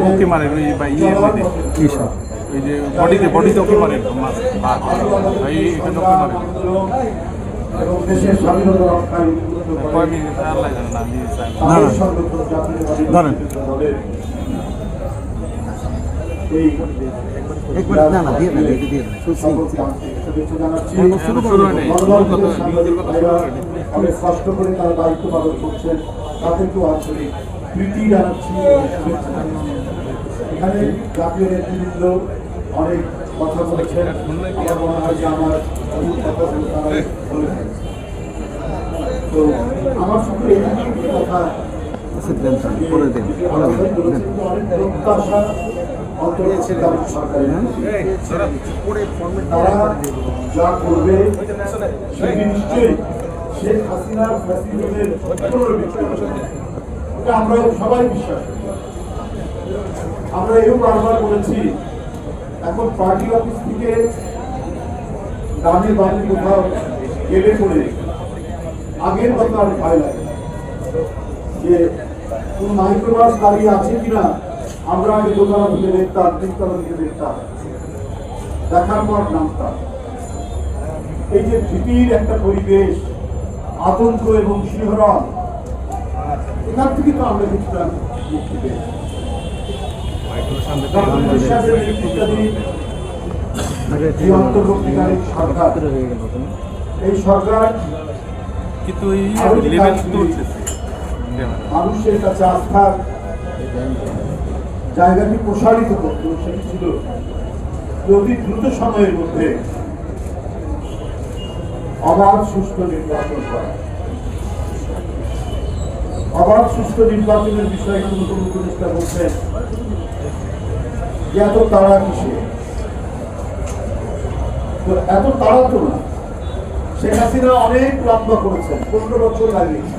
ওকে মারে ওই বা ইয়ের মধ্যে ওই যে বডিতে ওকে মারে এই এখানে ওকে মারে কয় মিনিট আল্লাহ জানে না আমি অনেক কষ্ট করে তারা দায়িত্ব পালন করছেন, তাদেরকেও আন্তরিক প্রীতি জানাচ্ছি। এখানে জাতীয় নেতৃবৃন্দ অনেক কথা বলেছেন, আমার মনে হয় যে আমার তো আমার শুধু এই কথা প্রত্যাশা তারা যা করবে সেটি নিশ্চয়ই শেখ হাসিনার ফ্যাসিলিটির এটা আমরা সবাই বিশ্বাস করি। আমরা এও বারবার বলেছি, এখন পার্টি অফিস থেকে দামে বাড়ি কোথাও গেলে পড়ে আগের কথা আর ভয় লাগে যে কোন মাইক্রোবাস দাঁড়িয়ে আছে কিনা। আমরা আগে দোতলা থেকে দেখতাম, তিনতলা থেকে দেখতাম, দেখার পর নামতাম। এই যে ভীতির একটা পরিবেশ, আতঙ্ক এবং শিহরণ, এখান থেকে তো আমরা কিছুটা মুক্তি পেয়েছি। যে অন্তর্বর্তীকালীন সরকার, এই সরকার কিন্তু মানুষের কাছে আস্থার জায়গাটি প্রসারিত করত। সেটি ছিল অতি দ্রুত সময়ের মধ্যে অবাধ সুষ্ঠু নির্বাচন করা। অবাধ সুষ্ঠু নির্বাচনের বিষয়ে নতুন উপদেষ্টা বলছেন যে এত তাড়া কিসে, তো এত তাড়া তো না। শেখ হাসিনা অনেক লম্বা করেছেন, 15 বছর লাগিয়েছে।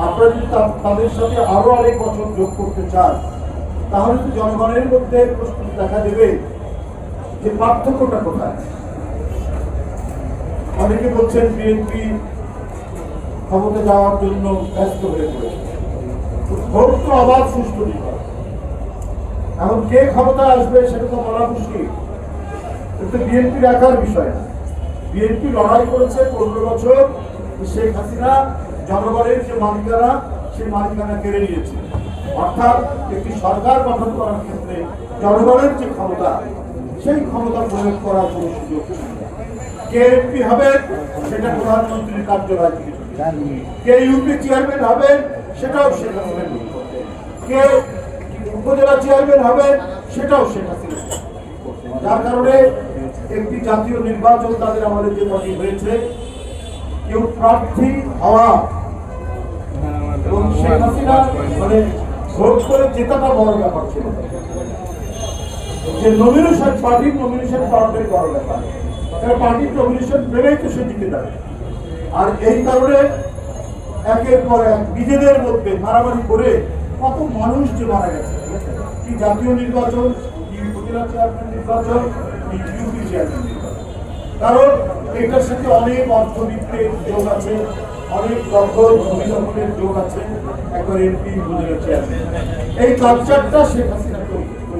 আপনারা যদি তাদের সাথে আরো অনেক বছর যোগ করতে চান, তাহলে তো জনগণের মধ্যে প্রশ্ন দেখা দেবে যে পার্থক্যটা কোথায়। অনেকে বলছেন বিএনপি ক্ষমতা যাওয়ার জন্য ব্যস্ত হয়ে পড়েছে। ভোট তো আবার সুষ্ঠু নির্বাচন, এখন কে ক্ষমতা আসবে সেটা তো বলা মুশকিল। কিন্তু বিএনপির একার বিষয় না। বিএনপি লড়াই করেছে 15 বছর। শেখ হাসিনা জনগণের যে মালিকানা, সেই মালিকানা কেড়ে নিয়েছে। অর্থাৎ একটি সরকার গঠন করার ক্ষেত্রে জনগণের যে ক্ষমতা, সেই ক্ষমতা প্রয়োগ করার কোনো সুযোগ নেই। কে এমপি হবে সেটা প্রধানমন্ত্রীর কার্যালয় থেকে, কে ইউপি চেয়ারম্যান হবে সেটাও শেখ হাসিনা, কে উপজেলা চেয়ারম্যান হবে সেটাও শেখ হাসিনা। যার কারণে একটি জাতীয় নির্বাচন তাদের আমাদের যে কঠিন হয়েছে, কেউ প্রার্থী হওয়া এবং শেখ হাসিনা মানে ভোট করে জেতাটা বড় ব্যাপার ছিল, যে নমিনেশন, পার্টির নমিনেশন পাওয়াটাই বড় ব্যাপার। তারা পার্টির নমিনেশন পেলেই তো সে জিতে যাবে। আর এই কারণে একের পর এক নিজেদের মধ্যে মারামারি করে কত মানুষ যে মারা গেছে। কি জাতীয় নির্বাচন, কি উপজেলা চেয়ারম্যান নির্বাচন, কি ইউপি চেয়ারম্যান নির্বাচন। কারণ এটার সাথে অনেক অর্থবিত্তের যোগ আছে, অনেক দখল ভূমি দখলের যোগ আছে, একবার এমপি উপজেলা চেয়ারম্যান। এই কালচারটা শেখ হাসিনা